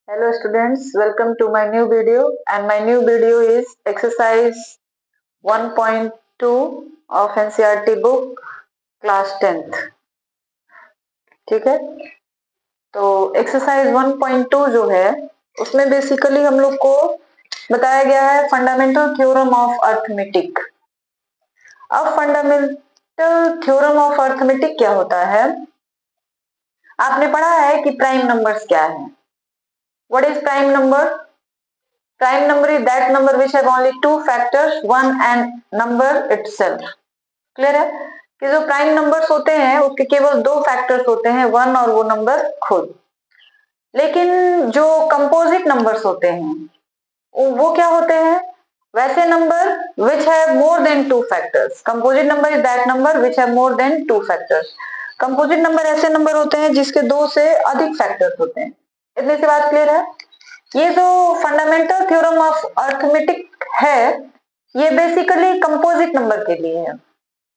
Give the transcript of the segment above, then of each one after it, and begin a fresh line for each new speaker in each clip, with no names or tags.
Hello students, welcome to my new video, and my new video is exercise 1.2 of NCERT book class 10th. ठीक है, तो exercise 1.2 जो है उसमें basically हम लोग को बताया गया है फंडामेंटल थ्योरम ऑफ अर्थमेटिक। अब फंडामेंटल थ्योरम ऑफ अर्थमेटिक क्या होता है? आपने पढ़ा है कि प्राइम नंबर्स क्या है। What is prime number? Prime number is that number which have only two factors, one and number itself. Clear है कि जो प्राइम नंबर्स होते हैं उसके केवल दो फैक्टर्स होते हैं, वन और वो नंबर खुद। लेकिन जो कंपोजिट नंबर्स होते हैं वो क्या होते हैं? वैसे number which have more than two factors. Composite number is that number which have more than two factors. Composite number ऐसे नंबर होते हैं जिसके दो से अधिक फैक्टर्स होते हैं। इतनी सी बात क्लियर है? ये जो फंडामेंटल थ्योरम ऑफ अर्थमेटिक है ये बेसिकली कंपोजिट नंबर के लिए है।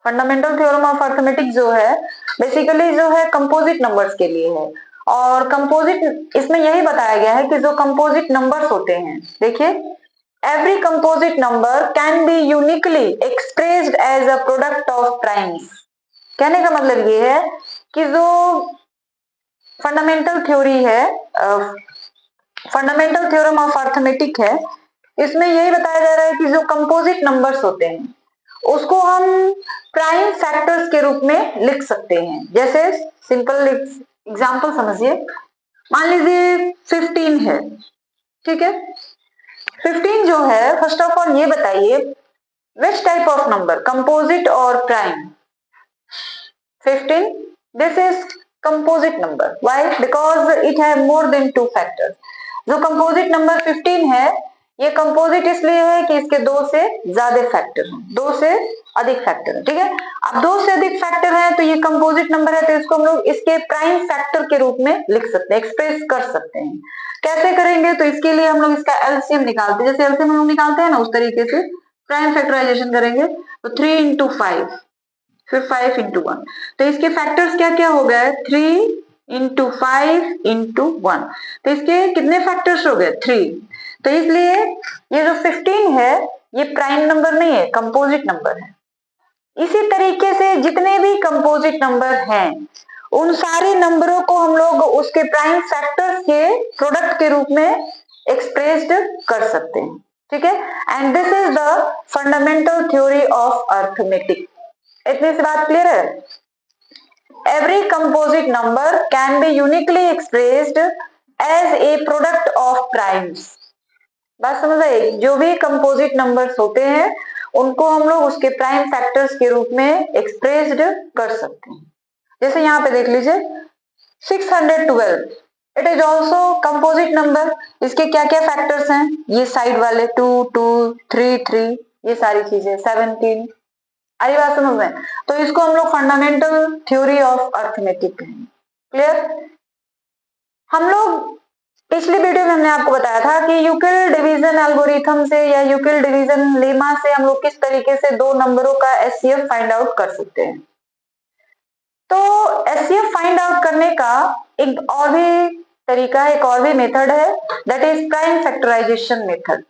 फंडामेंटल थ्योरम ऑफ अर्थमेटिक जो है बेसिकली जो है कंपोजिट नंबर्स के लिए है। और कंपोजिट इसमें यही बताया गया है कि जो कंपोजिट नंबर्स होते हैं, देखिए, every composite number can be uniquely expressed as a product of primes. कहने का मतलब ये है कि जो फंडामेंटल थ्योरी है, फंडामेंटल थ्योरम ऑफ अर्थमेटिक है, इसमें यही बताया जा रहा है कि जो कंपोजिट नंबर्स होते हैं उसको हम प्राइम फैक्टर्स के रूप में लिख सकते हैं। जैसे सिंपल एग्जांपल समझिए, मान लीजिए 15 है, ठीक है। 15 जो है, फर्स्ट ऑफ ऑल ये बताइए which type of number, composite और prime? 15 this is composite number. Why? Because it have more than two factors. जो कंपोजिट नंबर 15 है ये कंपोजिट इसलिए है कि इसके दो से ज्यादा फैक्टर हैं, दो से अधिक फैक्टर है, ठीक है। अब दो से अधिक फैक्टर है तो ये कंपोजिट नंबर है, तो इसको हम लोग इसके प्राइम फैक्टर के रूप में लिख सकते हैं, एक्सप्रेस कर सकते हैं। कैसे करेंगे? तो इसके लिए हम लोग इसका एलसीएम निकालते हैं, जैसे एलसीएम हम लोग निकालते हैं ना उस तरीके से प्राइम फैक्टराइजेशन करेंगे। तो 3 इंटू 5, फिर 5 इंटू 1, तो इसके फैक्टर्स क्या क्या हो गए? 3 इंटू 5 इंटू 1, तो इसके कितने फैक्टर्स हो गए? 3। तो इसलिए ये जो 15 है ये प्राइम नंबर नहीं है, कंपोजिट नंबर है। इसी तरीके से जितने भी कंपोजिट नंबर हैं उन सारे नंबरों को हम लोग उसके प्राइम फैक्टर्स के प्रोडक्ट के रूप में एक्सप्रेस्ड कर सकते हैं, ठीक है। And this is the fundamental theory of arithmetic. इतनी सी बात क्लियर है? Every composite number can be uniquely expressed as a product of primes. बात समझ आई? जो भी कंपोजिट नंबर्स होते हैं उनको हम लोग उसके प्राइम फैक्टर्स के रूप में एक्सप्रेस्ड कर सकते हैं। जैसे यहाँ पे देख लीजिए 612, it is also composite number. इसके क्या क्या फैक्टर्स हैं? ये साइड वाले 2 2 3 3, ये सारी चीजें 17। आई बात समझ में? तो इसको हम लोग फंडामेंटल थ्योरी ऑफ अर्थमेटिक कहेंगे। क्लियर? हम लोग पिछली वीडियो में हमने आपको बताया था कि यूक्लिड डिवीजन एल्गोरिथम से या यूक्लिड डिवीजन लेमा से हम लोग किस तरीके से दो नंबरों का एचसीएफ फाइंड आउट कर सकते हैं। तो एचसीएफ फाइंड आउट करने का एक और भी तरीका है, एक और भी मेथड है, that is prime factorisation method.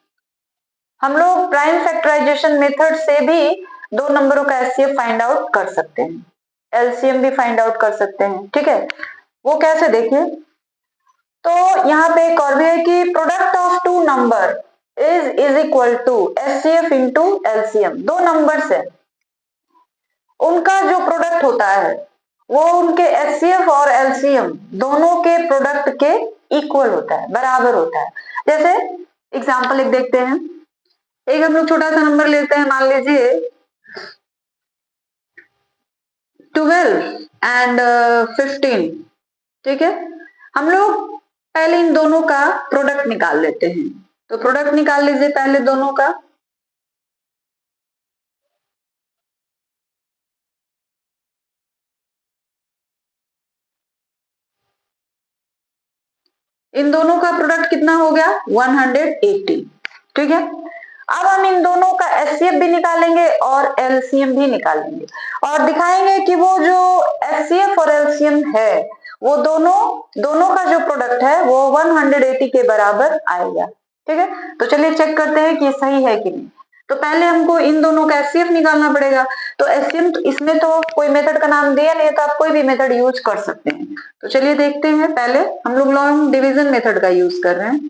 हम लोग प्राइम फैक्टराइजेशन मेथड से भी दो नंबरों का एचसीएफ फाइंड आउट कर सकते हैं, एलसीएम भी फाइंड आउट कर सकते हैं, ठीक है। वो कैसे देखिए, तो यहाँ पे एक और भी है कि product of two number is equal to HCF into LCM. दो नंबर्स है उनका जो प्रोडक्ट होता है वो उनके एचसीएफ और एलसीएम दोनों के प्रोडक्ट के इक्वल होता है, बराबर होता है। जैसे एग्जांपल एक देखते हैं, एक हम लोग छोटा सा नंबर लेते हैं, मान लीजिए 12 एंड 15, ठीक है। हम लोग पहले इन दोनों का प्रोडक्ट निकाल लेते हैं, तो प्रोडक्ट निकाल लीजिए पहले दोनों का। इन दोनों का प्रोडक्ट कितना हो गया? 180, ठीक है। अब हम इन दोनों का एचसीएफ भी निकालेंगे और एलसीएम भी निकालेंगे और दिखाएंगे कि वो जो एचसीएफ और एलसीएम है वो दोनों दोनों का जो प्रोडक्ट है वो 180 के बराबर आएगा। ठीक है, तो चलिए चेक करते हैं कि ये सही है कि नहीं। तो पहले हमको इन दोनों का एचसीएफ निकालना पड़ेगा। तो एचसीएफ तो इसमें तो कोई मेथड का नाम दिया नहीं, तो आप कोई भी मेथड यूज कर सकते हैं। तो चलिए देखते हैं, पहले हम लोग लॉन्ग डिवीजन मेथड का यूज कर रहे हैं।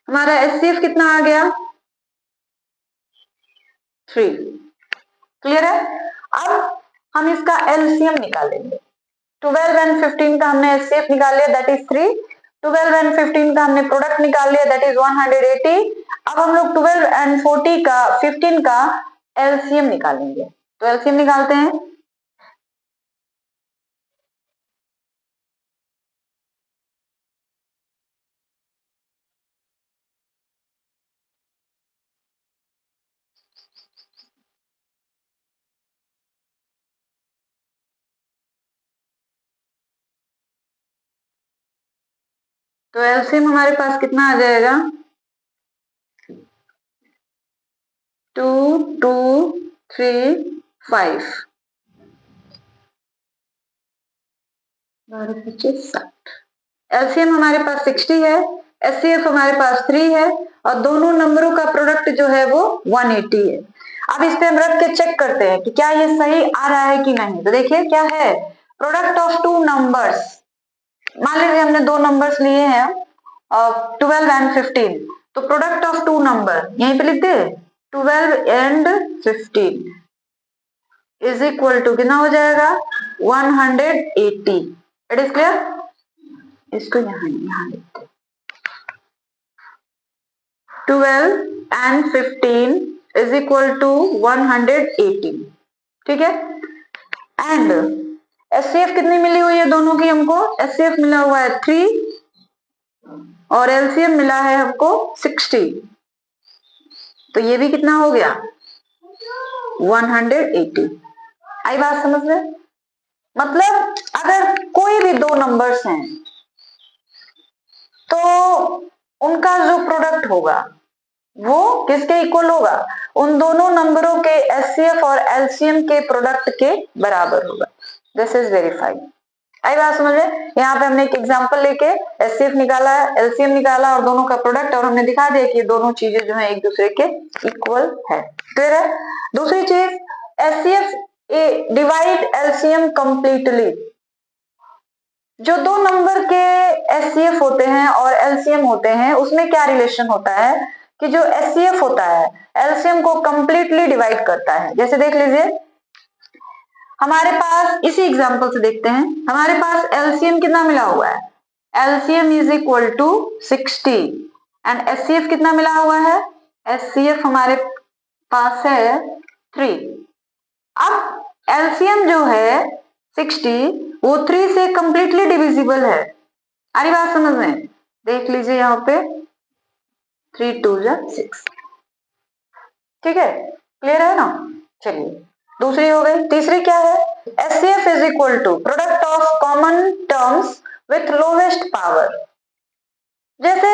हमारा एचसीएफ कितना आ गया? 3। क्लियर है? अब हम इसका एलसीएम निकालेंगे। 12 एंड 15 का हमने एचसीएफ निकाल लिया, दैट इज 3। 12 एंड 15 का हमने प्रोडक्ट निकाल लिया, दैट इज 180। अब हम लोग 12 एंड 15 का एलसीएम निकालेंगे। तो एलसीएम निकालते हैं। तो एलसीएम हमारे पास कितना आ जाएगा? 2 2 3 5 एलसीएम हमारे पास 60 है, एचसीएफ हमारे पास 3 है, और दोनों नंबरों का प्रोडक्ट जो है वो 180 है। अब इस पे हम रख के चेक करते हैं कि क्या ये सही आ रहा है कि नहीं। तो देखिए क्या है, प्रोडक्ट ऑफ टू नंबर्स। मान लीजिए हमने दो नंबर्स लिए हैं 12 एंड 15, तो प्रोडक्ट ऑफ टू नंबर यहीं पे लिख दे, 12 एंड 15 इज इक्वल टू कितना हो जाएगा? 180। It is clear? इसको यहाँ लिखते हैं, 12 एंड 15 इज इक्वल टू 180। ठीक है, एंड एचसीएफ कितनी मिली हुई है दोनों की? हमको एचसीएफ मिला हुआ है 3 और एलसीएम मिला है हमको 60। तो ये भी कितना हो गया? 180। आई बात समझ में? मतलब अगर कोई भी दो नंबर्स हैं तो उनका जो प्रोडक्ट होगा वो किसके इक्वल होगा? उन दोनों नंबरों के एचसीएफ और एलसीएम के प्रोडक्ट के बराबर होगा। This is verified. आई बात समझ में? यहाँ पे हमने एक एग्जांपल लेके एचसीएफ निकाला, एलसीएम निकाला और दोनों का प्रोडक्ट, और हमने दिखा दिया कि दोनों चीजें जो है एक दूसरे के इक्वल है। क्लियर है? दूसरी चीज, एचसीएफ डिवाइड एलसीएम कंप्लीटली। जो दो नंबर के एचसीएफ होते हैं और एलसीएम होते हैं उसमें क्या रिलेशन होता है कि जो एचसीएफ होता है एलसीएम को कंप्लीटली डिवाइड करता है। जैसे देख लीजिए, हमारे पास इसी एग्जांपल से देखते हैं, हमारे पास एलसीएम कितना मिला हुआ है? LCM is equal to 60 and HCF कितना मिला हुआ है? एचसीएफ हमारे पास है 3। अब एलसीएम जो है 60 वो 3 से कंप्लीटली डिविजिबल है। आ रही बात समझ में? देख लीजिए यहाँ पे 3 2 6। ठीक है, क्लियर है ना? चलिए दूसरी हो गई। तीसरी क्या है? HCF is equal to product of common terms with lowest power. जैसे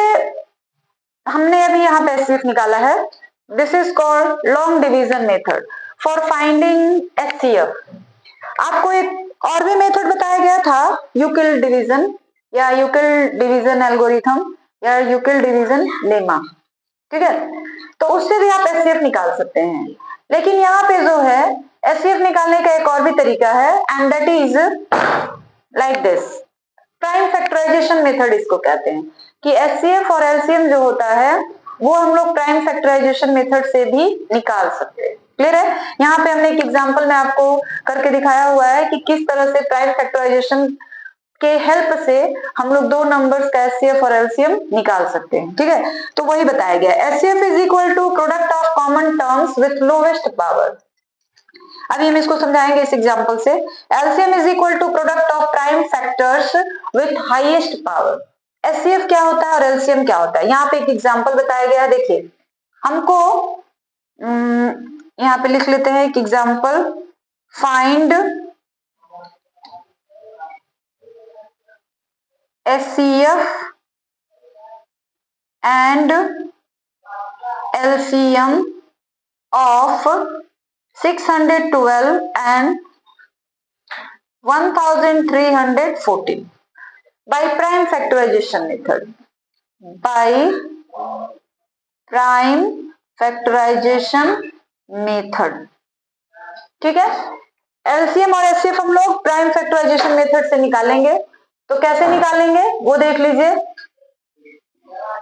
हमने अभी यहाँ पे एचसीएफ निकाला है, this is called long division method for finding HCF. आपको एक और भी मेथड बताया गया था, यूक्लिड डिवीजन या यूक्लिड डिवीजन एल्गोरिथम या यूक्लिड डिवीजन लेमा। ठीक है, तो उससे भी आप एचसीएफ निकाल सकते हैं। लेकिन यहाँ पे जो है एचसीएफ निकालने का एक और भी तरीका है, and that is like this, prime factorisation method इसको कहते हैं। कि एचसीएफ और एलसीएम जो होता है वो हम लोग प्राइम फैक्टराइजेशन मेथड से भी निकाल सकते हैं। क्लियर है? यहाँ पे हमने एक एग्जांपल में आपको करके दिखाया हुआ है कि किस तरह से प्राइम फैक्टराइजेशन के हेल्प से हम लोग दो नंबर्स का एचसीएफ और एलसीएम निकाल सकते हैं। ठीक है, तो वही बताया गया, HCF is equal to product of common terms with lowest power. अभी हम इसको समझाएंगे इस एग्जांपल से। LCM is equal to product of prime factors with highest power. HCF क्या होता है और एलसीएम क्या होता है, यहाँ पे एक एग्जांपल बताया गया है। देखिए हमको यहाँ पे लिख लेते हैं एक example, find HCF and LCM of 612 and 1314 by prime factorization method. By prime factorization method. ठीक है, एलसीएम और एचसीएफ हम लोग प्राइम फैक्टराइजेशन मेथड से निकालेंगे। तो कैसे निकालेंगे वो देख लीजिए।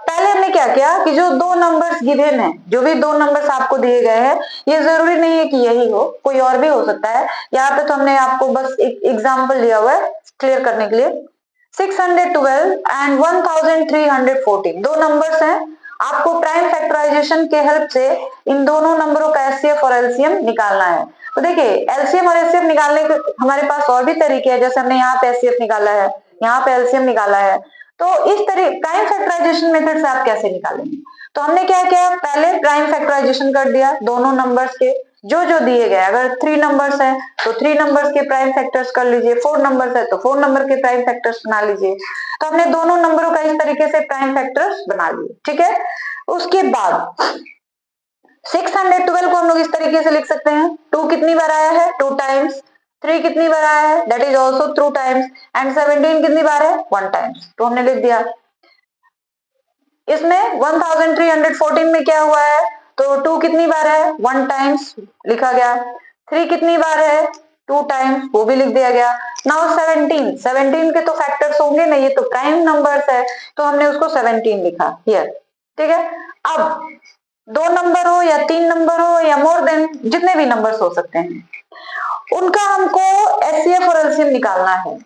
पहले हमने क्या किया कि जो दो नंबर्स गिवन है, जो भी दो नंबर्स आपको दिए गए हैं, ये जरूरी नहीं है कि यही हो, कोई और भी हो सकता है। यहाँ पे तो हमने आपको बस एक एग्जांपल दिया हुआ है क्लियर करने के लिए। 612 एंड 1314 दो नंबर्स हैं। आपको प्राइम फैक्टराइजेशन के हेल्प से इन दोनों नंबरों का एचसीएफ और एलसीएम निकालना है। तो देखिए एलसीएम और एचसीएफ निकालने के हमारे पास और भी तरीके हैं, जैसे हमने यहाँ पे एचसीएफ निकाला है, यहाँ पे एलसीएम निकाला है। तो इस तरह प्राइम फैक्टराइजेशन मेथड से आप कैसे निकालेंगे? तो हमने क्या किया, पहले प्राइम फैक्टराइजेशन कर दिया दोनों नंबर्स के जो जो दिए गए। अगर 3 नंबर्स है तो 3 नंबर्स के प्राइम फैक्टर्स कर लीजिए, 4 नंबर्स है तो 4 नंबर के प्राइम फैक्टर्स बना लीजिए। तो हमने दोनों नंबरों का इस तरीके से प्राइम फैक्टर्स बना लिए। ठीक है, उसके बाद 612 को हम लोग इस तरीके से लिख सकते हैं, 2 कितनी बार आया है, 2 टाइम्स, 3 कितनी बार आया है, that is also 2 times, and 17 कितनी बार है, 1 टाइम्स। तो हमने लिख दिया। इसमें 1314 में क्या हुआ है, तो 2 कितनी बार है, 1 टाइम्स लिखा गया, 3 कितनी बार है, 2 टाइम्स, वो भी लिख दिया गया। नाउ 17 के तो फैक्टर्स होंगे ना, ये तो प्राइम नंबर्स है तो हमने उसको 17 लिखा हियर। ठीक है, अब 2 नंबर हो या 3 नंबर हो या मोर देन जितने भी नंबर्स हो सकते हैं, उनका हमको एचसीएफ और एलसीएम निकालना है।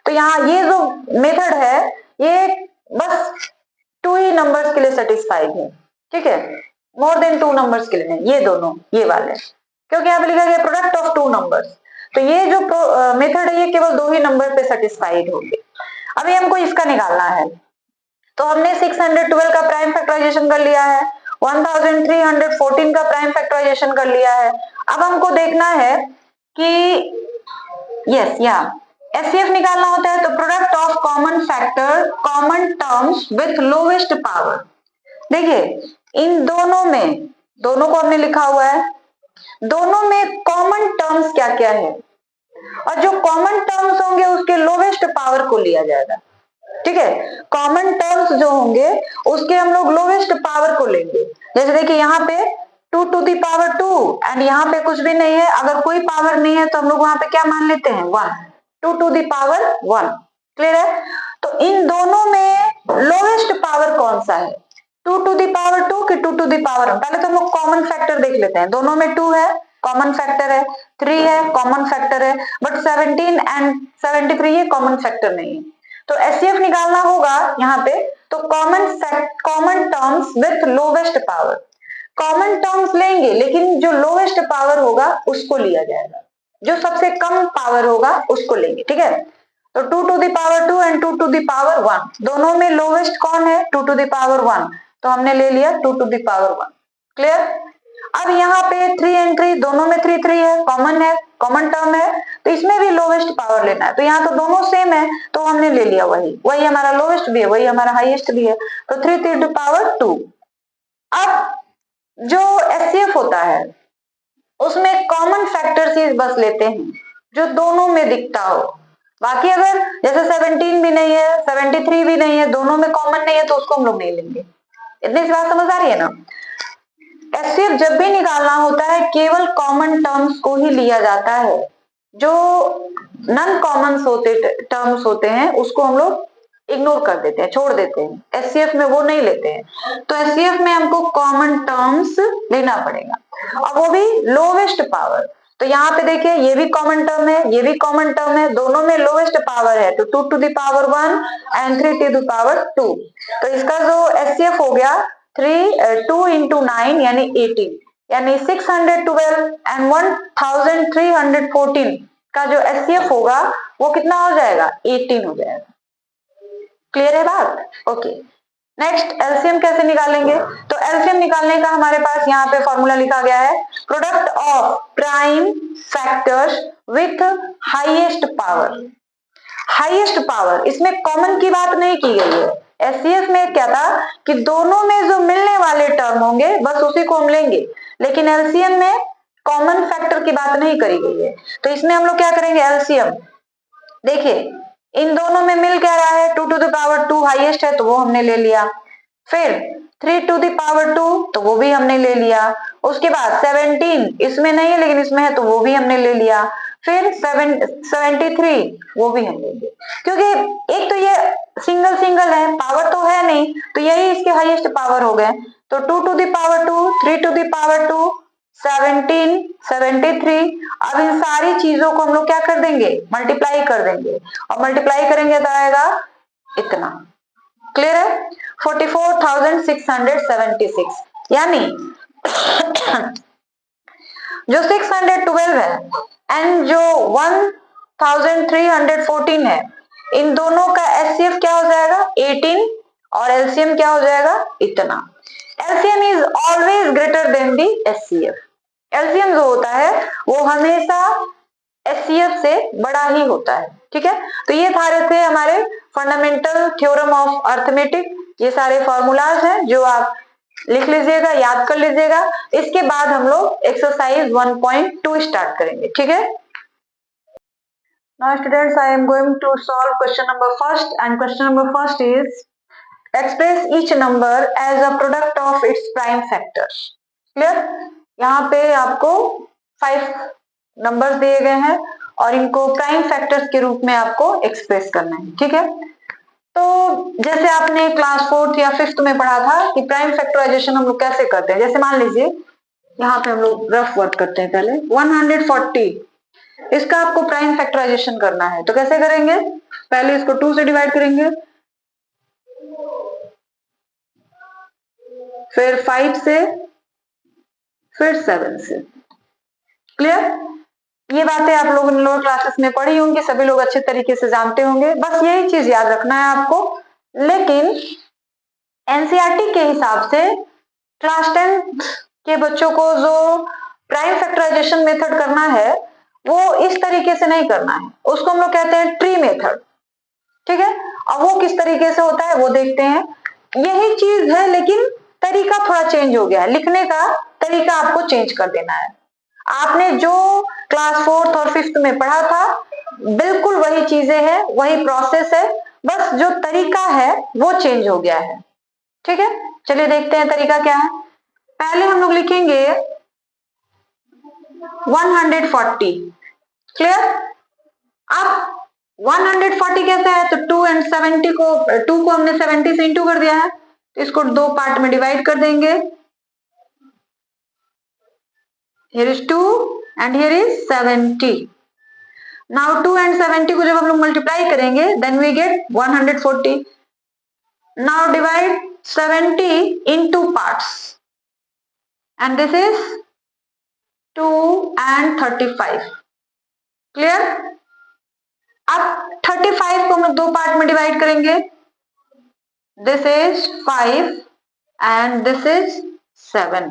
तो यहाँ ये जो मेथड है ये बस 2 ही नंबर्स के लिए सेटिस्फाइड है। ठीक है, मोर देन 2 नंबर्स के लिए नहीं, ये दोनों ये वाले, क्योंकि यहाँ पे लिखा गया प्रोडक्ट ऑफ 2 नंबर्स। तो ये जो मेथड है ये केवल 2 ही नंबर पे सेटिस्फाइड होगी। अभी हमको इसका निकालना है। तो हमने 612 का प्राइम फैक्टराइजेशन कर लिया है, 1314 का प्राइम फैक्टराइजेशन कर लिया है। अब हमको देखना है कि यस यहाँ एचसीएफ निकालना होता है, तो product of common factor common terms with lowest power. देखिए इन दोनों में, दोनों को हमने लिखा हुआ है, दोनों में कॉमन टर्म्स क्या क्या है, और जो कॉमन टर्म्स होंगे उसके लोवेस्ट पावर को लिया जाएगा। ठीक है, कॉमन टर्म्स जो होंगे उसके हम लोग लोवेस्ट पावर को लेंगे। जैसे देखिए यहाँ पे 2 to the power 2 एंड यहाँ पे कुछ भी नहीं है, अगर कोई पावर नहीं है तो हम लोग वहां पे क्या मान लेते हैं, 1, 2 to the power 1। क्लियर है, तो इन दोनों में लोवेस्ट पावर कौन सा है, 2 to the power 2 कि 2 to the power 1? पहले तो हम लोग कॉमन फैक्टर देख लेते हैं। दोनों में 2 है, कॉमन फैक्टर है, 3 है, कॉमन फैक्टर है, बट 17 एंड 73 ये कॉमन फैक्टर नहीं है। तो एचसीएफ निकालना होगा यहाँ पे, तो common terms with lowest power, common terms लेंगे लेकिन जो लोवेस्ट पावर होगा उसको लिया जाएगा, जो सबसे कम पावर होगा उसको लेंगे। ठीक है, तो 2 to the power 2 and 2 to the power 1, दोनों में लोवेस्ट कौन है, 2 to the power 1, तो हमने ले लिया 2 to the power 1। क्लियर, अब यहाँ पे 3 एंड 3 दोनों में 3 3 है, कॉमन टर्म है, तो इसमें भी लोवेस्ट पावर लेना है। तो यहाँ तो दोनों सेम है तो हमने ले लिया वही हमारा लोवेस्ट भी है, वही हमारा हाईएस्ट भी है, तो 3 to the power 2। अब जो एचसीएफ होता है उसमें कॉमन फैक्टर्स ही बस लेते हैं जो दोनों में दिखता हो। बाकी अगर जैसे 17 भी नहीं है, 73 भी नहीं है, दोनों में कॉमन नहीं है तो उसको हम लोग नहीं लेंगे। इतनी सी बात समझ आ रही है ना। एचसीएफ जब भी निकालना होता है केवल कॉमन टर्म्स को ही लिया जाता है, जो नॉन कॉमन टर्म्स होते हैं उसको हम लोग इग्नोर कर देते हैं, छोड़ देते हैं, एचसीएफ में वो नहीं लेते हैं। तो एचसीएफ में हमको कॉमन टर्म्स लेना पड़ेगा और वो भी लोवेस्ट पावर। तो यहाँ पे देखिए ये भी कॉमन टर्म है, ये भी कॉमन टर्म है, दोनों में लोवेस्ट पावर है, तो 2 to the power 1 and 3 to the power 2। तो इसका जो एचसीएफ हो गया 2 into 9 यानी 18, यानी 612 एंड 1314 का जो एचसीएफ होगा वो कितना हो जाएगा, 18 हो जाएगा। क्लियर है बात, ओके। नेक्स्ट एलसीएम कैसे निकालेंगे, तो एलसीएम निकालने का हमारे पास यहाँ पे फॉर्मूला लिखा गया है, product of prime factors with highest power. Highest power, इसमें कॉमन की बात नहीं की गई है। एचसीएफ में क्या था कि दोनों में जो मिलने वाले टर्म होंगे बस उसी को हम लेंगे, लेकिन एलसीएम में कॉमन फैक्टर की बात नहीं करी गई है। तो इसमें हम लोग क्या करेंगे, एलसीएम देखिए इन दोनों में मिल क्या रहा है, 2 टू द पावर 2 हाईएस्ट है तो वो हमने ले लिया, फिर 3 टू द पावर 2 तो वो भी हमने ले लिया, उसके बाद 17 इसमें नहीं है लेकिन इसमें है तो वो भी हमने ले लिया, फिर 73 वो भी हम लेंगे, क्योंकि एक तो ये सिंगल सिंगल है, पावर तो है नहीं, तो यही इसके हाईएस्ट पावर हो गए। तो 2 to the power 2, 3 to the power 2, 17, 73। अब इन सारी चीजों को हम लोग क्या कर देंगे, मल्टीप्लाई कर देंगे, और मल्टीप्लाई करेंगे तो आएगा इतना। क्लियर है, 44,676, यानी जो 612 है एंड जो 1314 है, इन दोनों का एचसीएफ क्या हो जाएगा 18 और एलसीएम क्या हो जाएगा इतना। LCM is always greater than the HCF. LCM जो होता है वो हमेशा एचसीएफ से बड़ा ही होता है, ठीक है। तो ये सारे थे हमारे फंडामेंटल थ्योरम ऑफ अर्थमेटिक, ये सारे फॉर्मूलाज हैं जो आप लिख लीजिएगा, याद कर लीजिएगा। इसके बाद हम लोग एक्सरसाइज 1.2 स्टार्ट करेंगे, ठीक है। Now students, I am going to solve question number first, and question number first is express each number as a product of its prime factors. Clear? यहाँ पे आपको 5 नंबर्स दिए गए हैं और इनको प्राइम फैक्टर्स के रूप में आपको एक्सप्रेस करना है, ठीक है। तो जैसे आपने क्लास 4th या 5th में पढ़ा था कि प्राइम फैक्टराइजेशन हम लोग कैसे करते हैं। जैसे मान लीजिए यहाँ पे हम लोग रफ वर्क करते हैं, पहले 140 इसका आपको प्राइम फैक्टराइजेशन करना है, तो कैसे करेंगे, पहले इसको 2 से डिवाइड करेंगे, फिर 5 से, फिर 7 से। क्लियर? ये बातें आप लोगों ने लोअर क्लासेस में पढ़ी होंगी, सभी लोग अच्छे तरीके से जानते होंगे, बस यही चीज याद रखना है आपको। लेकिन एनसीईआरटी के हिसाब से क्लास 10th के बच्चों को जो प्राइम फैक्टराइजेशन मेथड करना है वो इस तरीके से नहीं करना है, उसको हम लोग कहते हैं ट्री मेथड, ठीक है। अब वो किस तरीके से होता है वो देखते हैं। यही चीज है लेकिन तरीका थोड़ा चेंज हो गया है, लिखने का तरीका आपको चेंज कर देना है। आपने जो क्लास 4th और 5th में पढ़ा था बिल्कुल वही चीजें हैं, वही प्रोसेस है, बस जो तरीका है वो चेंज हो गया है, ठीक है। चलिए देखते हैं तरीका क्या है। पहले हम लोग लिखेंगे 140। क्लियर? अब 140 कैसा है, तो 2 and 70 को 2 को हमने 70 से इंटू कर दिया है, तो इसको 2 पार्ट में डिवाइड कर देंगे। Here is 2 and here is 70. Now 2 and 70 को जब हम लोग मल्टीप्लाई करेंगे then we get 140. Now divide 70 into parts and this is 2 and 35. Clear? अब 35 को हम लोग 2 पार्ट में डिवाइड करेंगे, this is 5 and this is 7।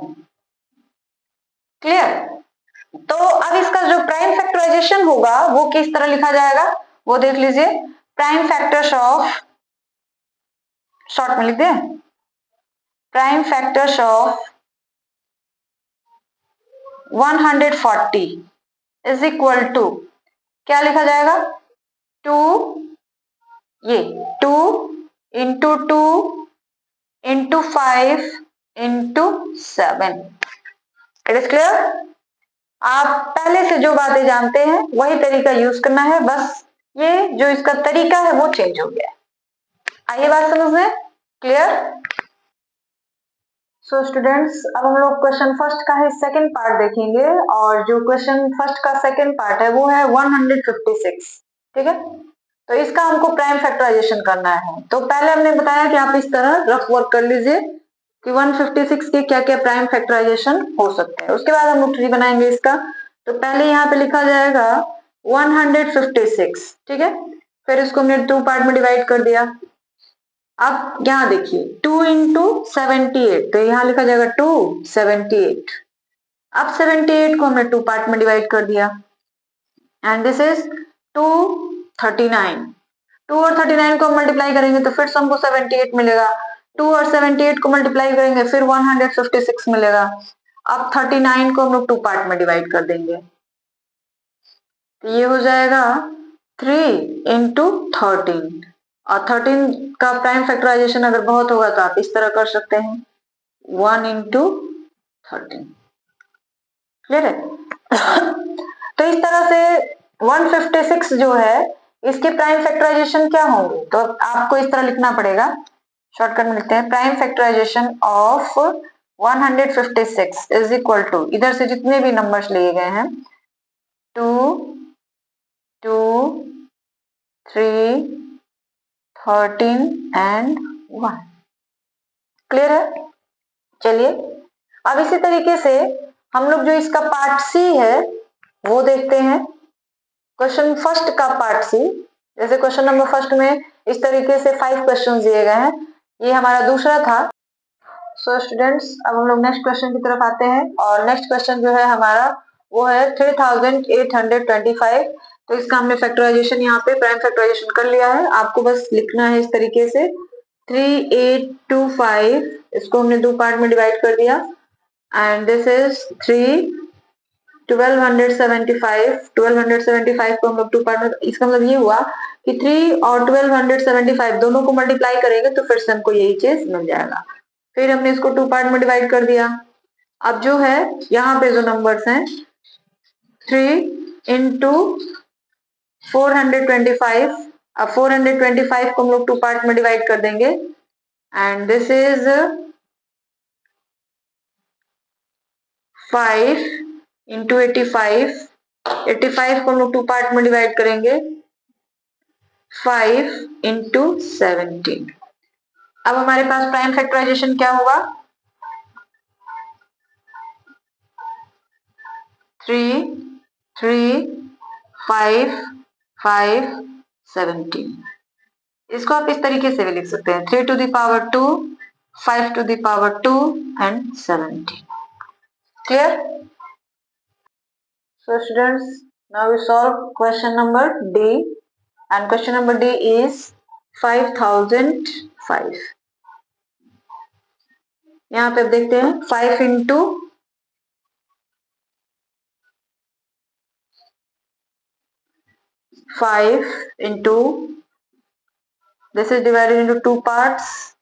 Clear? तो अब इसका जो प्राइम फैक्टराइजेशन होगा वो किस तरह लिखा जाएगा वो देख लीजिए। प्राइम फैक्टर्स ऑफ, शॉर्ट में लिख दें, prime factors of 140 is equal to, क्या लिखा जाएगा, 2 ये 2 into 2 into 5 into 7। It is clear? आप पहले से जो बातें जानते हैं वही तरीका यूज करना है, बस ये जो इसका तरीका है वो चेंज हो गया है। आइए बात समझ में। क्लियर? सो स्टूडेंट्स, अब हम लोग क्वेश्चन फर्स्ट का है सेकंड पार्ट देखेंगे, और जो क्वेश्चन फर्स्ट का सेकंड पार्ट है वो है 156, ठीक है। तो इसका हमको प्राइम फैक्टराइजेशन करना है। तो पहले हमने बताया कि आप इस तरह रफ वर्क कर लीजिए कि 156 के क्या क्या प्राइम फैक्टराइजेशन हो सकते हैं, उसके बाद हम लोग ट्री बनाएंगे इसका। तो पहले यहाँ पे लिखा जाएगा 156, ठीक है, फिर इसको हमने 2 पार्ट में डिवाइड कर दिया। अब यहाँ देखिए 2 इंटू 78, तो यहाँ लिखा जाएगा 278। अब 78 को हमने 2 पार्ट में डिवाइड कर दिया एंड दिस इज 239। 2 और 39 को मल्टीप्लाई करेंगे तो फिर से हमको 78 मिलेगा। 2 और 78 को मल्टीप्लाई करेंगे फिर 156 मिलेगा। अब 39 को हम लोग 2 पार्ट में डिवाइड कर देंगे, तो ये हो जाएगा 3 इंटू 13, और 13 का प्राइम फैक्टराइजेशन अगर बहुत होगा तो आप इस तरह कर सकते हैं 1 इंटू 13। क्लियर है? तो इस तरह से 156 जो है इसके प्राइम फैक्टराइजेशन क्या होंगे, तो आपको इस तरह लिखना पड़ेगा, शॉर्टकट में लिखते हैं prime factorization of 156 is equal to, इधर से जितने भी नंबर्स लिए गए हैं 2 2 3 13 एंड 1। क्लियर है? चलिए अब इसी तरीके से हम लोग जो इसका पार्ट सी है वो देखते हैं, क्वेश्चन फर्स्ट का पार्ट सी। जैसे क्वेश्चन नंबर फर्स्ट में इस तरीके से 5 क्वेश्चन दिए गए हैं, ये हमारा दूसरा था। सो स्टूडेंट्स अब हम लोग नेक्स्ट क्वेश्चन की तरफ आते हैं, और नेक्स्ट क्वेश्चन जो है हमारा वो है 3825। तो इसका हमने फैक्टराइजेशन यहाँ पे प्राइम फैक्टराइजेशन कर लिया है, आपको बस लिखना है इस तरीके से 3825, इसको हमने 2 पार्ट में डिवाइड कर दिया, एंड दिस इज 1275 को हम लोग 2 पार्ट में, इसका मतलब ये हुआ कि 3 और 1275 दोनों को मल्टीप्लाई करेंगे तो फिर से हमको यही चीज मिल जाएगा। फिर हमने इसको 2 पार्ट में डिवाइड कर दिया। अब जो है यहाँ पे जो नंबर्स हैं 3 इंटू 425, अब 425 को हम लोग 2 पार्ट में डिवाइड कर देंगे, एंड दिस इज 5 इंटू 85 को हम लोग 2 पार्ट में डिवाइड करेंगे 5 इंटू 17। अब हमारे पास प्राइम फैक्टराइजेशन क्या होगा 3 3 5 5 17। इसको आप इस तरीके से भी लिख सकते हैं 3 to the power 2 5 to the power 2 and 17। Clear? So students, now we solve question number D, and question number D is 5005। यहाँ पे आप देखते हैं 5 into 5 into, this is divided into 2 parts,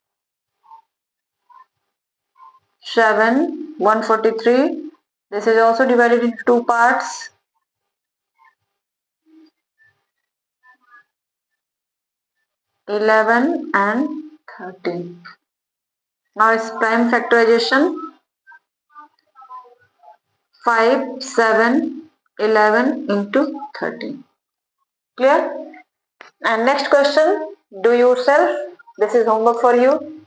7 143, this is also divided into 2 parts, 11 and 13. Now its prime factorization 5 7 11 into 13. Clear? And next question, do yourself, this is homework for you.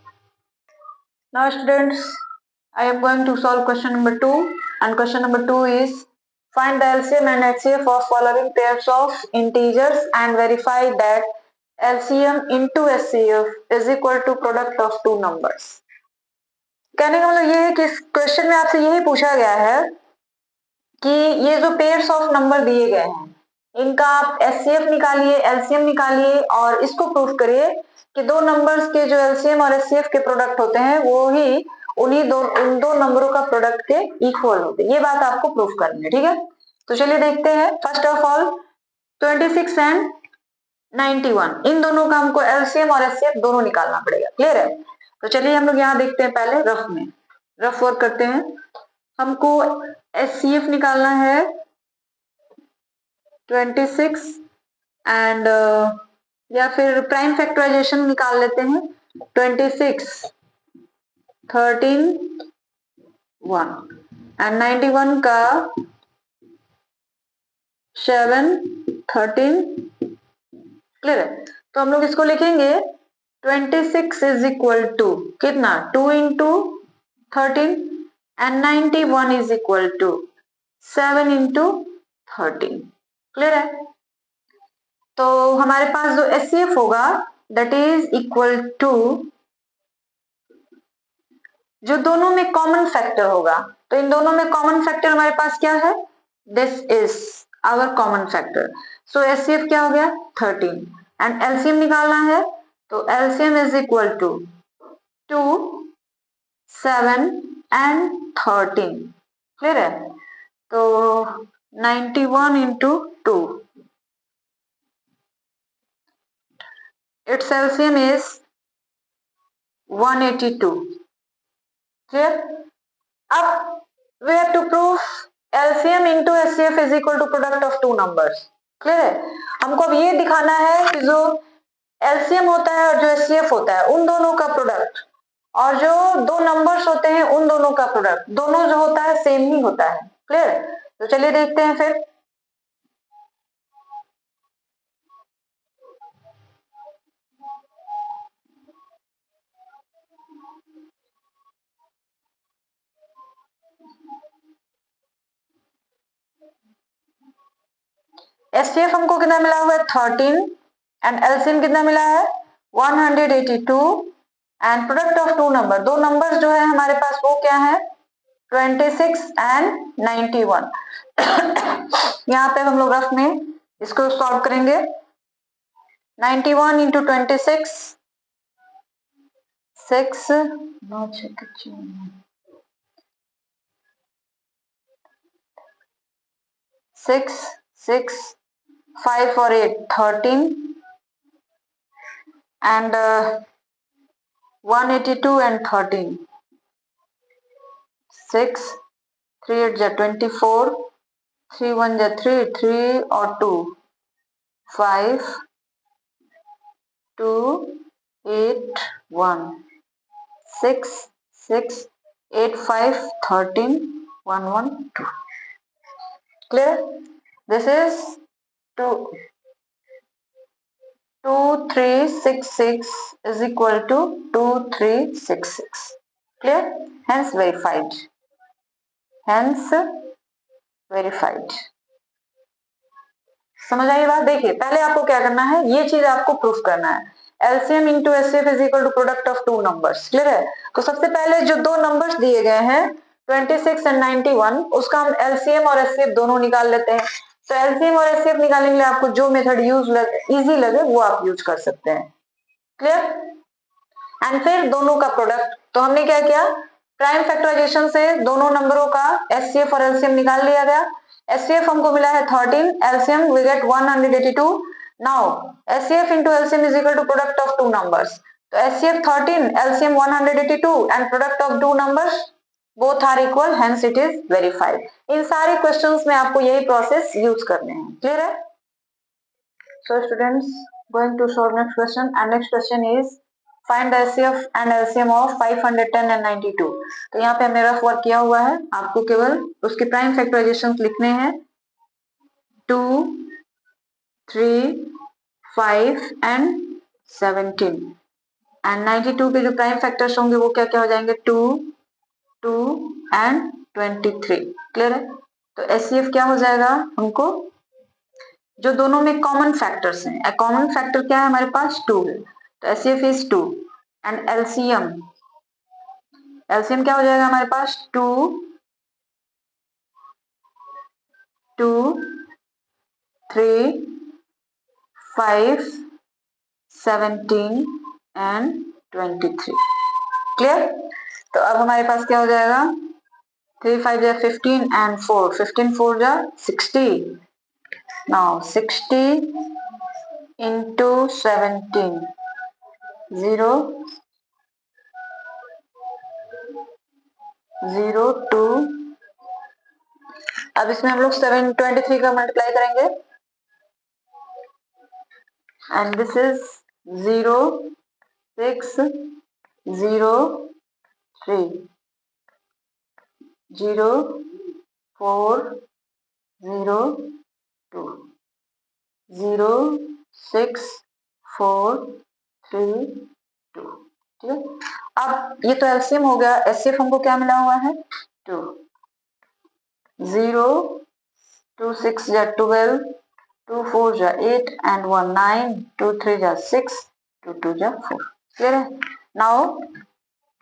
Now students, I am going to solve question number 2, and question number 2 is find the LCM and HCF of following pairs of integers and verify that LCM into HCF is equal to product of two numbers। कहने का मतलब ये है कि इस question में आपसे यही पूछा गया है कि ये जो पेयर्स ऑफ नंबर दिए गए हैं इनका आप एचसीएफ निकालिए, एलसीएम निकालिए, और इसको प्रूफ करिए कि दो नंबर्स के जो एलसीएम और एचसीएफ के प्रोडक्ट होते हैं वो ही उन दो नंबरों का प्रोडक्ट के इक्वल होते हैं। ये बात आपको प्रूफ करनी है, ठीक है? तो चलिए देखते हैं। फर्स्ट ऑफ ऑल 26 एंड 91, इन दोनों का हमको एलसीएम और एचसीएफ दोनों निकालना पड़ेगा। क्लियर है? तो चलिए हम लोग यहाँ देखते हैं, पहले रफ में रफ वर्क करते हैं। हमको एचसीएफ निकालना है 26 एंड या फिर प्राइम फैक्टराइजेशन निकाल लेते हैं 26 13 1 एंड 91 का 7 13। क्लियर है? तो हम लोग इसको लिखेंगे 26 इज इक्वल टू कितना 2 into 13 and 91 is equal to 7 into 13। Clear है? तो हमारे पास जो एचसीएफ होगा दैट इज इक्वल टू जो दोनों में कॉमन फैक्टर होगा। तो इन दोनों में कॉमन फैक्टर हमारे पास क्या है, this is our common factor. So HCF क्या हो गया 13 एंड एलसीएम निकालना है, तो LCM is equal to 2 7 and 13। Clear है? तो 91 into 2, its LCM is 182. Clear? अब we have to prove LCM into HCF is equal to product of two numbers. Clear है? हमको अब ये दिखाना है कि जो LCM होता है और जो HCF होता है उन दोनों का प्रोडक्ट और जो दो नंबर्स होते हैं उन दोनों का प्रोडक्ट, दोनों जो होता है सेम ही होता है। क्लियर? तो चलिए देखते हैं फिर। एचसीएफ हमको कितना मिला हुआ है 13 एंड एलसीएम कितना मिला है 182 and product of two number, दो नंबर्स जो है हमारे पास वो क्या है 26 एंड 91। यहाँ पे हम लोग रफ में इसको सॉल्व करेंगे। 91 इंटू 26 6 6 5 और 8 13 and 182 and 13 6 3 8 जा 24 3 1 जा 3 3 और 2 5 2 8 1 6 6 8 5 13 1 1 2। Clear? This is 2 2366 is equal to 2366. Clear? Hence verified. Hence verified. समझ आई बात? देखिए पहले आपको क्या करना है, ये चीज आपको प्रूफ करना है। LCM into HCF is equal to product of two numbers. Clear है? तो सबसे पहले जो दो नंबर्स दिए गए हैं 26 एंड 91, उसका हम एलसीएम और एचसीएफ दोनों निकाल लेते हैं। तो एलसीएम और एचसीएफ निकालने के लिए आपको जो मेथड इजी लगे वो आप यूज कर सकते हैं। क्लियर? एंड फिर दोनों का प्रोडक्ट, तो हमने क्या किया प्राइम फैक्टराइजेशन से दोनों नंबरों का एचसीएफ और एलसीएम निकाल लिया गया। एचसीएफ हमको मिला है 13, LCM we get 182। Now HCF into LCM is equal to product of two numbers. तो HCF 13, LCM 182 and product of two numbers both are equal, hence it is verified. इन सारे क्वेश्चंस में आपको यही प्रोसेस यूज करने हैं। Clear है? So students, going to solve next question, and next question is find the HCF and LCM of 510 and 92। तो यहाँ पे हमने रफ वर्क किया हुआ है, आपको केवल उसके प्राइम फैक्टराइजेशन लिखने हैं 2 3 5 एंड 17 एंड 92 के जो प्राइम फैक्टर्स होंगे वो क्या क्या हो जाएंगे 2 2 एंड 23। क्लियर है? तो HCF क्या हो जाएगा, हमको जो दोनों में कॉमन फैक्टर्स हैं, कॉमन फैक्टर क्या है हमारे पास 2 है, तो HCF इज 2 एंड LCM क्या हो जाएगा हमारे पास 2 2 3 5 17 एंड 23। क्लियर? तो अब हमारे पास क्या हो जाएगा 3 5 जा 15 एंड 4 15 4 जा 60। Now 60 into 17 0 0 2। अब इसमें हम लोग 723 का मल्टीप्लाई करेंगे एंड दिस इज 0 6 0 3 0 4 0 2 0 6 4 3 2। ठीक है? अब ये तो एलसीएम हो गया, एचसीएफ हमको क्या मिला हुआ है 2 0 2 6 जा 12 2 4 जा 8 एंड 1 9 2 3 जा 6 2 2 जा 4। क्लियर है? Now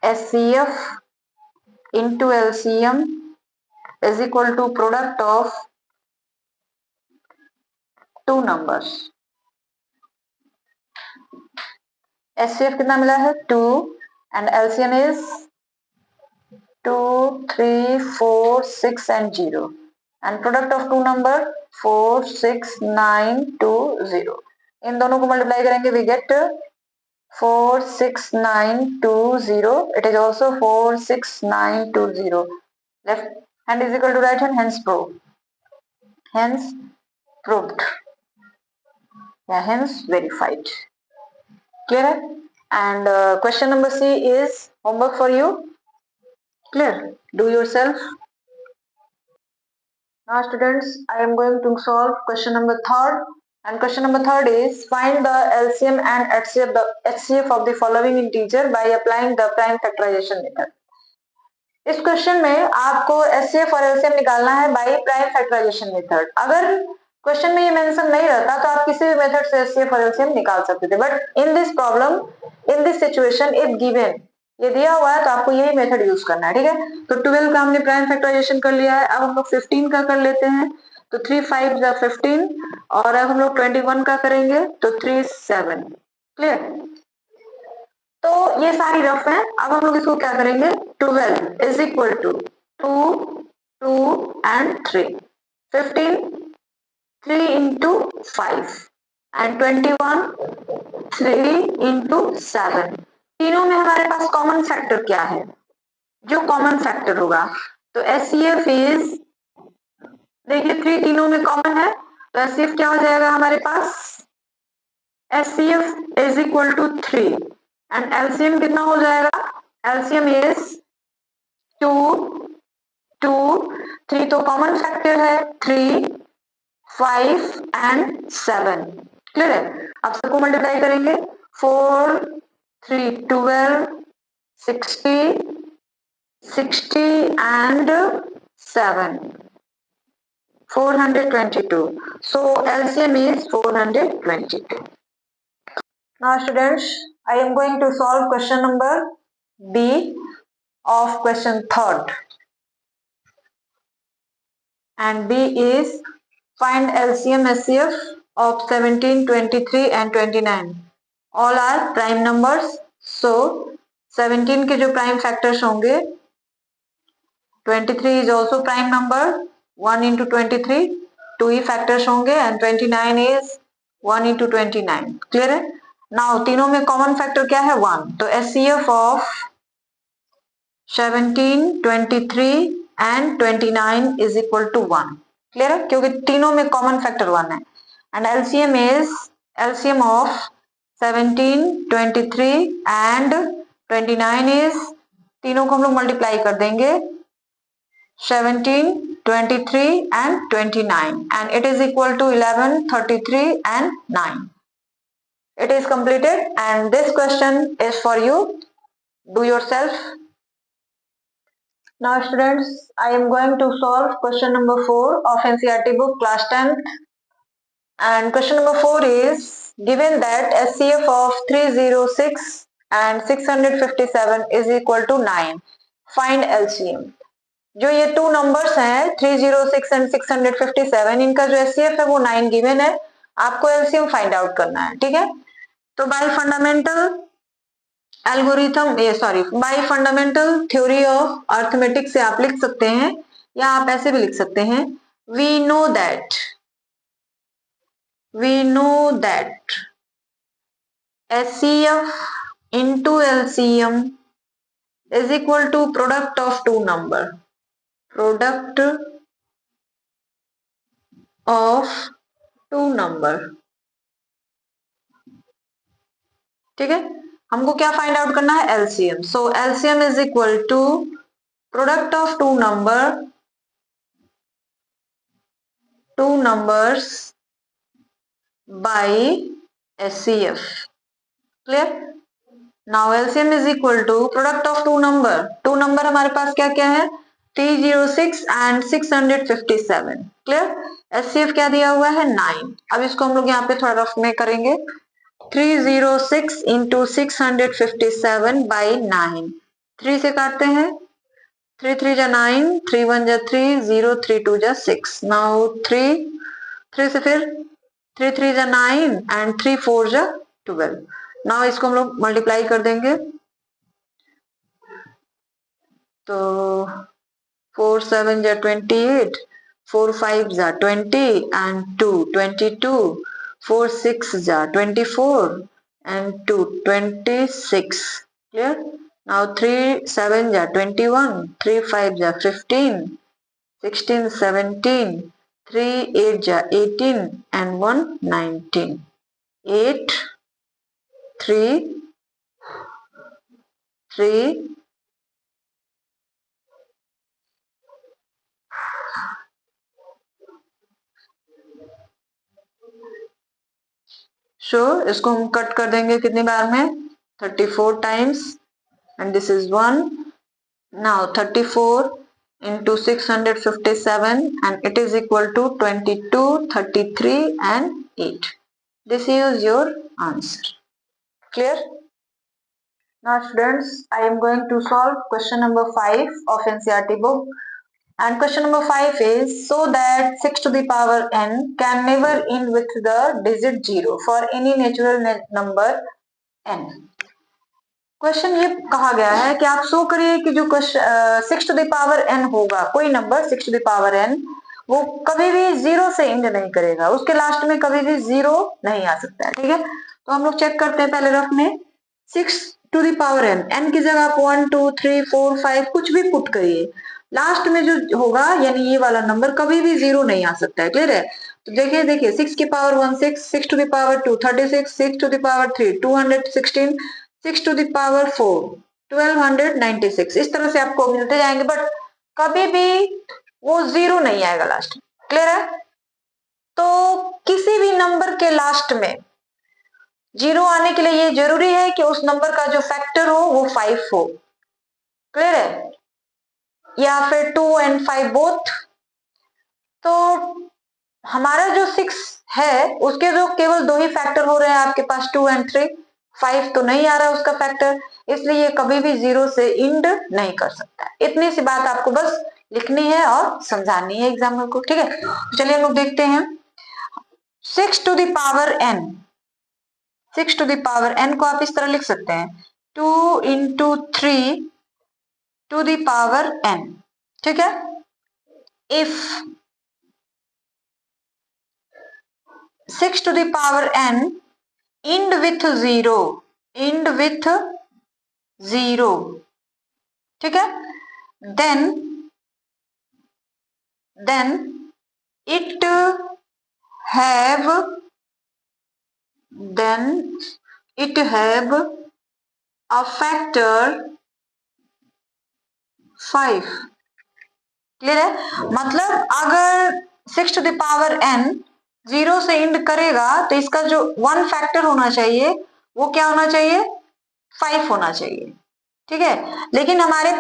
HCF into LCM is equal to product of two numbers। HCF कितना मिला है 2 and LCM is 2, 3, 4, 6 and 0 and product of two number 4, 6, 9, 2, 0. इन दोनों को मल्टीप्लाई करेंगे we get 4, 6, 9, 2, 0. It is also 4, 6, 9, 2, 0. Left hand is equal to right hand, hence proved. Hence proved. Yeah, hence verified. Clear? And question number C is homework for you. Clear? Do yourself. Now students, I am going to solve question number 3rd. And question number 3rd is find the LCM and HCF of the following integer by applying the prime factorization method. इस question में आपको HCF और LCM निकालना है by prime factorisation method. अगर question में ये mention नहीं रहता तो आप किसी भी मेथड से HCF और LCM निकाल सकते थे, but in this problem, in this situation, if given, ये दिया हुआ है तो आपको यही मेथड यूज करना है. ठीक है, तो 12 का हमने प्राइम फैक्टराइजेशन कर लिया है. अब हम लोग 15 का कर लेते हैं, तो 3 5 15, और अब हम लोग 21 का करेंगे तो 3 7. क्लियर? तो ये सारी रफ है. अब हम लोग इसको क्या करेंगे, 12 is equal to 2, 2 and 3, 15 3 into 5 and 21 3 into 7. तीनों में हमारे पास कॉमन फैक्टर क्या है, जो कॉमन फैक्टर होगा तो HCF इज, देखिए 3 तीनों में कॉमन है तो HCF क्या हो जाएगा हमारे पास, HCF is equal to 3 and LCM कितना हो जाएगा, LCM इज 2, 2, 3 तो कॉमन फैक्टर है 3, 5 एंड 7. क्लियर है? अब सबको मल्टीप्लाई करेंगे, 4, 3, 12, 60, 60 and 7, 422. So LCM is 422. Now students, I am going to solve question number B of question 3rd. And B is find LCM HCF of 17, 23 and 29. All are prime numbers. So 17 के जो prime factors होंगे, 23 is also prime number, 1 into 23 2 he factors होंगे and 29 is 1 into 29. Clear है? Now तीनों में common factor क्या है, 1. तो HCF of 17, 23 and 29 is equal to 1. Clear है? क्योंकि तीनों में common factor 1 है. And LCM is LCM of 17, 23 and 29 is, तीनों को हम लोग मल्टीप्लाई कर देंगे, 17, 23 and 29, and it is equal to 11, 33 and 9. It is completed and this question is for you. Do yourself. Now students, I am going to solve question number 4 of NCERT book class 10th. And question number 4 is given that HCF of 306 and 657 is equal to 9. Find LCM. जो ये 2 numbers हैं 306 and 657, इनका जो HCF है वो 9 given है, आपको LCM find out करना है. ठीक है, तो bye fundamental algorithm, bye fundamental theory of arithmetic से आप लिख सकते हैं, या आप ऐसे भी लिख सकते हैं, we know that HCF into LCM is equal to product of two number. ठीक है, हमको क्या फाइंड आउट करना है, LCM. So LCM is equal to product of two numbers by HCF. Clear? Now LCM is equal to product of two number हमारे पास क्या क्या है, 306 एंड 657. क्लियर? HCF क्या दिया हुआ है, 9. अब इसको हम लोग यहाँ पे थोड़ा रफ में करेंगे, 306 इंटू 657 बाई 9. 3 से काटते हैं, 3 3 जा 9, 3 1 जा 3, 0 3 2 जा 6. नाउ 3 से फिर 3 3 जा 9 एंड 3 4 जा 12. नाउ इसको हम लोग मल्टीप्लाई कर देंगे, तो 4 7 जा 28, 4 5 जा 20 and 2 22, 4 6 जा 24 and 2 26. Clear? Now 3 7 ja 21, 3 5 ja 15, 16 17, 3 8 ja 18 and 1 19. 8 3 3 इसको हम कट कर देंगे कितनी बार में? 34 times and this is 1. Now 34 into 657 and it is equal to 22, 33 and 8. This is your answer. Clear? Now students, I am going to solve question number 5 of NCERT book. And question number 5 is, so that 6 to the power n can never end with the digit 0 for any natural number n. Question ये कहा गया है कि आप show करिए कि जो 6 to the power n होगा, कोई number 6 to the power n, वो कभी भी 0 से एंड नहीं करेगा, उसके लास्ट में कभी भी 0 नहीं आ सकता है। ठीक है, तो हम लोग चेक करते हैं पहले रफ में। 6 टू द पावर n की जगह आप 1 2 3 4 5 कुछ भी पुट करिए, लास्ट में जो होगा यानी ये वाला नंबर कभी भी 0 नहीं आ सकता है। क्लियर है? तो देखिए 6 की power 1 6, 6 to the power 2 36, 6 to the power 3 216, 6 to the power 4 1296। इस तरह से आपको मिलते जाएंगे, बट कभी भी वो 0 नहीं आएगा लास्ट में। क्लियर है? तो किसी भी नंबर के लास्ट में 0 आने के लिए ये जरूरी है कि उस नंबर का जो फैक्टर हो वो 5 हो। क्लियर है? या फिर 2 and 5 बोथ। तो हमारा जो 6 है उसके जो केवल 2 ही फैक्टर हो रहे हैं आपके पास, 2 and 3, 5 तो नहीं आ रहा उसका फैक्टर, इसलिए ये कभी भी 0 से इंड नहीं कर सकता। इतनी सी बात आपको बस लिखनी है और समझानी है एग्जाम्पल को। ठीक है, चलिए हम लोग देखते हैं। 6 to the power n, 6 to the power n को आप इस तरह लिख सकते हैं 2 into 3 to the power n। ठीक है, if 6 to the power n end with 0, end with 0, ठीक है, then it have a factor 5। Clear है? मतलब अगर 6 टू द पावर n 0 से एंड करेगा तो इसका जो 1 फैक्टर होना चाहिए वो क्या होना चाहिए? 5 होना चाहिए। ठीक है, लेकिन हमारे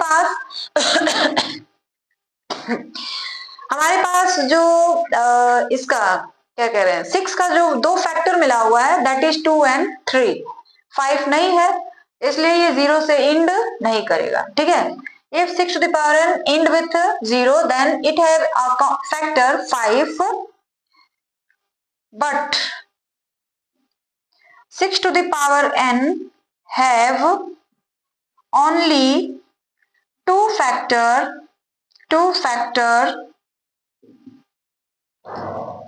पास जो इसका क्या कह रहे हैं 6 का जो 2 फैक्टर मिला हुआ है दैट इज 2 and 3, 5 नहीं है, इसलिए ये 0 से एंड नहीं करेगा। ठीक है, if 6 to the power n end with 0 then it have a factor 5, but 6 to the power n have only 2 factor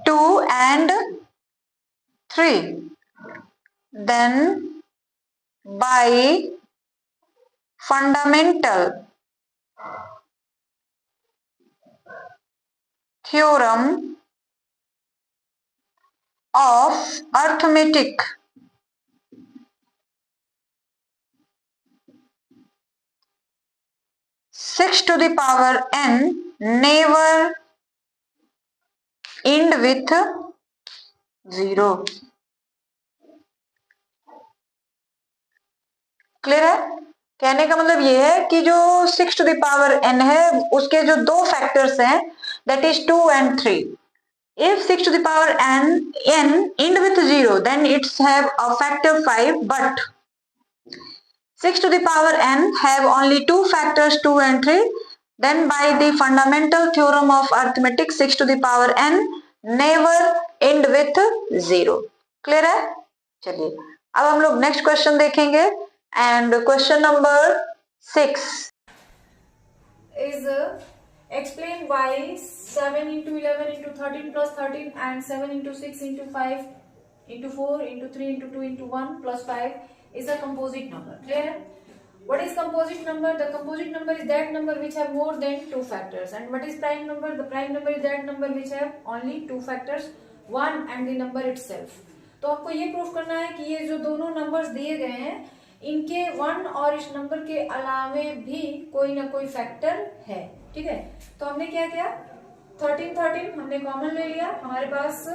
2 and 3, then by fundamental theorem of arithmetic, 6 to the power n never end with 0। Clear है? कहने का मतलब ये है कि जो 6 to the power n है उसके जो 2 फैक्टर्स हैं that is 2 and 3। If 6 to the power n end with 0 then it's have a factor 5, but 6 to the power n have only 2 factors 2 and 3, then by the fundamental theorem of arithmetic 6 to the power n never end with 0। Clear है? चलिए अब हम लोग next question देखेंगे and question number 6।
is explain why 7 into 11 into 13 plus 13 and 7 into 6 into 5 into 4 into 3 into 2 into 1 plus 5 is a composite number. Clear? What is composite number? The composite number is that number which have more than two factors. And what is prime number? The prime number is that number which have only two factors, one and the number itself. तो आपको ये proof करना है कि ये जो दोनों numbers दिए गए हैं इनके वन और इस नंबर के अलावे भी कोई ना कोई फैक्टर है. ठीक है, तो हमने क्या किया, 13 हमने कॉमन ले लिया. हमारे पास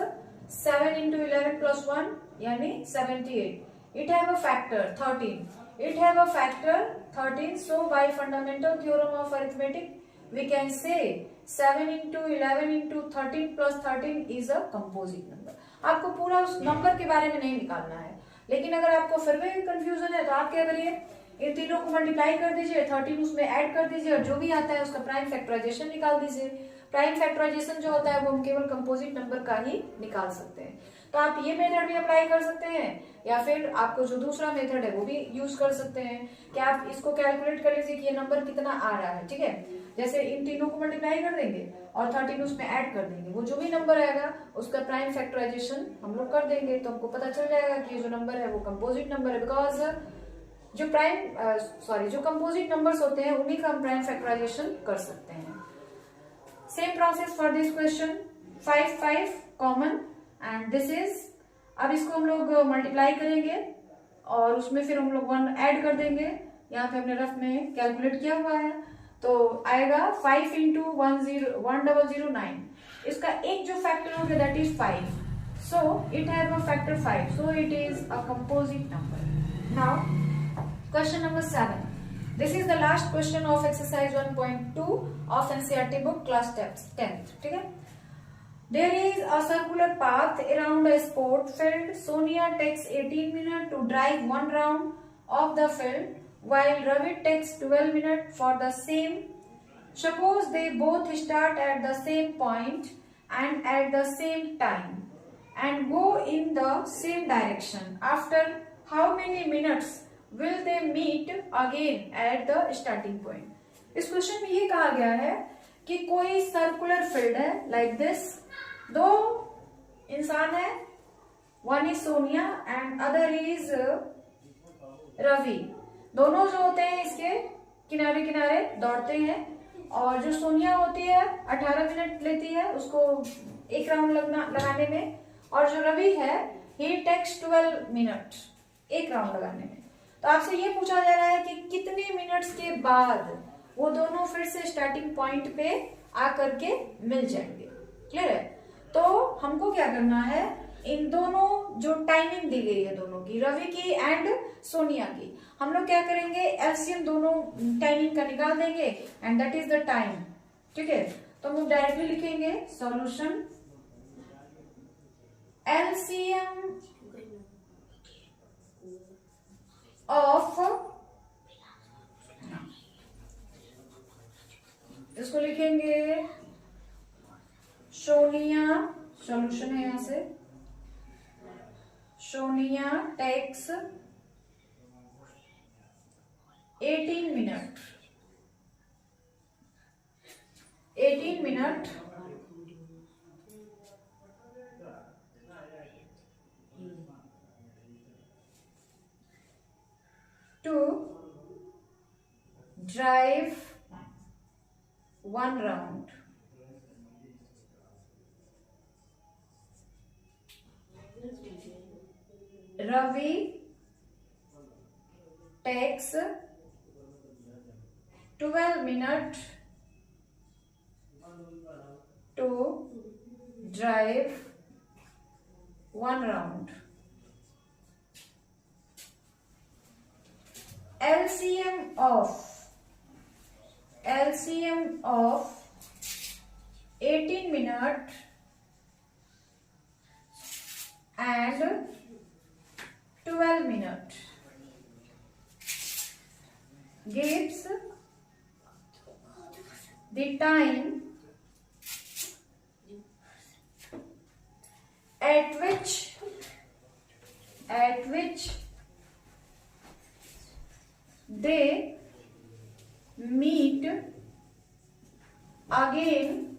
7 into 11 plus 1 यानी 78. It have a factor 13. It have a factor 13. So by fundamental theorem of arithmetic, we can say 7 into 11 into 13 plus 13 is a composite number. आपको पूरा उस नंबर के बारे में नहीं निकालना है, लेकिन अगर आपको फिर भी कंफ्यूजन है तो आप क्या करिए, इन तीनों को मल्टीप्लाई कर दीजिए, 13 उसमें ऐड कर दीजिए और जो भी आता है उसका प्राइम फैक्टराइजेशन निकाल दीजिए. प्राइम फैक्टराइजेशन जो होता है वो हम केवल कंपोजिट नंबर का ही निकाल सकते हैं. तो आप ये मेथड भी अप्लाई कर सकते हैं या फिर आपको जो दूसरा मेथड है वो भी यूज कर सकते हैं कि आप इसको कैलकुलेट कर लीजिए कि ये नंबर कितना आ रहा है. ठीक है, जैसे इन तीनों को मल्टीप्लाई कर देंगे और 13 उसमें ऐड कर देंगे, वो जो भी नंबर आएगा उसका प्राइम फैक्टराइजेशन हम लोग कर देंगे तो हमको पता चल जाएगा कि ये जो नंबर है वो कंपोजिट नंबर है. बिकॉज जो कंपोजिट नंबर्स होते हैं उन्हीं का हम प्राइम फैक्टराइजेशन कर सकते हैं. Same process for this question, 5 common and this is. अब इसको हम लोग मल्टीप्लाई करेंगे और उसमें फिर हम लोग 1 ऐड कर देंगे. यहाँ पे हमने रफ में कैलकुलेट किया हुआ है तो आएगा 5 into 1009. इसका एक जो फैक्टर हो गया that is 5. So it have a factor 5, so it is a composite number. Now question number 7. This is the last question of exercise 1.2 of NCERT book class 10th. ठीक है. There is a circular path around a sport field. Sonia takes 18 minutes to drive one round of the field, while Ravi takes 12 minutes for the same. Suppose they both start at the same point and at the same time and go in the same direction. After how many minutes will they meet again at the starting point? इस question में ये कहा गया है कि कोई circular field है like this. दो इंसान है, one is Sonia and other is Ravi. दोनों जो होते हैं इसके किनारे किनारे दौड़ते हैं और जो सोनिया होती है 18 मिनट लेती है उसको एक राउंड लगाने में, और जो रवि है ही टेक्स 12 मिनट एक राउंड लगाने में. तो आपसे ये पूछा जा रहा है कि कितने मिनट्स के बाद वो दोनों फिर से स्टार्टिंग पॉइंट पे आकर के मिल जाएंगे. क्लियर है? तो हमको क्या करना है, इन दोनों जो टाइमिंग दी गई है दोनों की, रवि की एंड सोनिया की, हम लोग क्या करेंगे, एलसीएम दोनों टाइमिंग का निकाल देंगे and that is the time. ठीक है, तो हम लोग डायरेक्टली लिखेंगे सॉल्यूशन एलसीएम ऑफ, इसको लिखेंगे सोनिया, सॉल्यूशन है यहां से, Sonia takes 18 minute to drive one round. Ravi takes 12 minutes to drive one round. LCM of 18 minutes and 12 minutes gives the time at which they meet again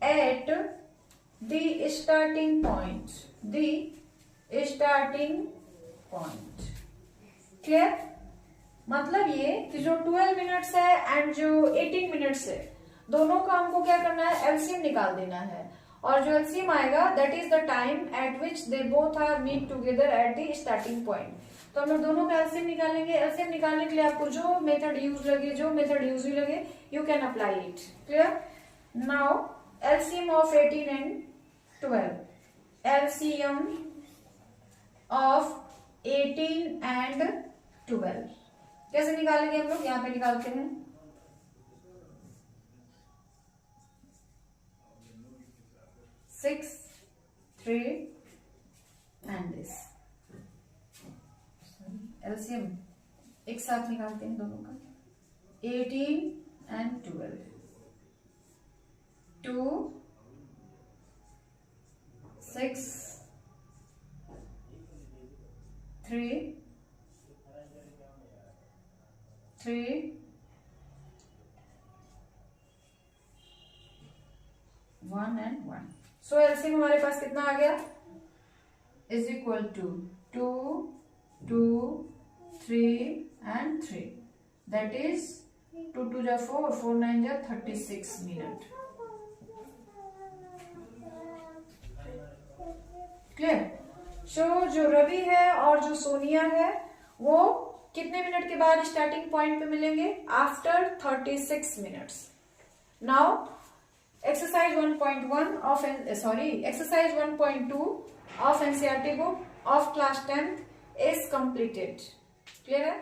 at the starting point, clear? मतलब ये कि जो 12 minutes है and जो 18 minutes है, दोनों का हमको क्या करना है, एलसीएम निकाल देना है, और जो एलसीएम आएगा that is the time at which they both are meet together at the starting point. तो हम लोग दोनों का एलसीएम निकालेंगे। एलसीएम निकालने के लिए आपको जो मेथड यूज लगे you can apply it. Clear? Now LCM of 18 and 12, LCM of 18 and 12 कैसे निकालेंगे हम लोग? यहां पे निकालते हैं। 6, 3 एंड दिस एलसीएम एक साथ निकालते हैं दोनों का। 18 एंड 12, 2, 6, 3, 1 and 1। सो एलसीएम हमारे पास कितना आ गया? Is equal to 2, 2, 3 and 3, that is 2 2 जा 4, 4 9 जा 36 मिनट। क्लियर? सो जो रवि है और जो सोनिया है वो कितने मिनट के बाद स्टार्टिंग पॉइंट पे मिलेंगे? After 36 minutes. Now exercise 1.1 of exercise 1.2 of NCERT book of class 10th is completed। Clear है?